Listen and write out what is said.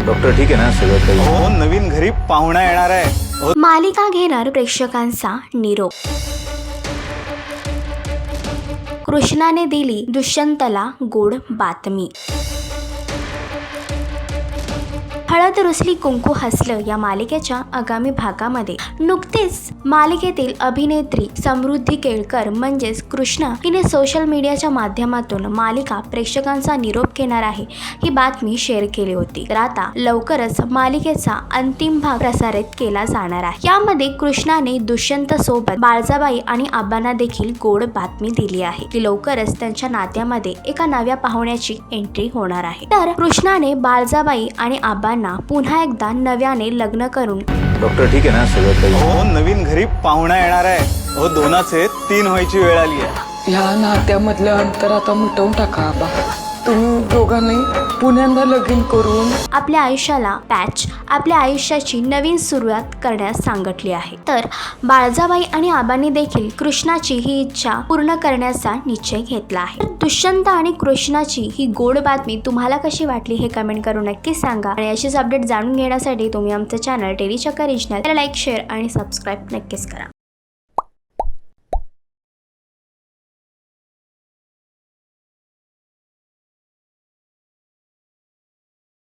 Doctor ठीक आहे ना सगळं काही? हो, नवीन घरी पाहुणा येणार आहे. मालिका घेणार प्रेक्षकांचा निरोप. कृष्णाने दिली दुष्यंतला गोड बातमी. हळद रुसली कुंकू हसलं या मालिकेच्या आगामी भागामध्ये नुकतेच मालिकेतील अभिनेत्री समृद्धी केळकर म्हणजेच कृष्णा हिने सोशल मीडियाच्या माध्यमातून मालिका प्रेक्षकांचा निरोप घेणार आहे ही बातमी शेअर केली होती. तर आता लवकरच मालिकेचा अंतिम भाग प्रसारित केला जाणार आहे. यामध्ये कृष्णाने दुष्यंत सोबत बाळजाबाई आणि आबांना देखील गोड बातमी दिली आहे की लवकरच त्यांच्या नात्यामध्ये एका नव्या पाहुण्याची एंट्री होणार आहे. तर कृष्णाने बाळजाबाई आणि आबांना पुन्हा एकदा नव्याने लग्न करून डॉक्टर ठीक आहे ना सगळं काही? हो, नवीन घरी पाहुणा येणार आहे. हो, दोनाचे 3 व्हायची वेळ आली आहे. ह्या नात्यामधलं अंतर आता मिटवून टाका आबा. तुम्ही दोघांनी पुण्यांदा लगीन करून आपल्या आयुष्याला आपल्या आयुष्याची नवीन सुरुवात करण्यास सांगितली आहे. तर बाळजाबाई आणि आबांनी देखील कृष्णाची ही इच्छा पूर्ण करण्याचा निश्चय घेतला आहे. दुष्यंत आणि कृष्णाची ही गोड बातमी तुम्हाला कशी वाटली हे कमेंट करून नक्कीच सांगा. आणि अशीच अपडेट जाणून घेण्यासाठी तुम्ही आमचं channel Tellychakkar regional like, share आणि सबस्क्राईब नक्कीच करा.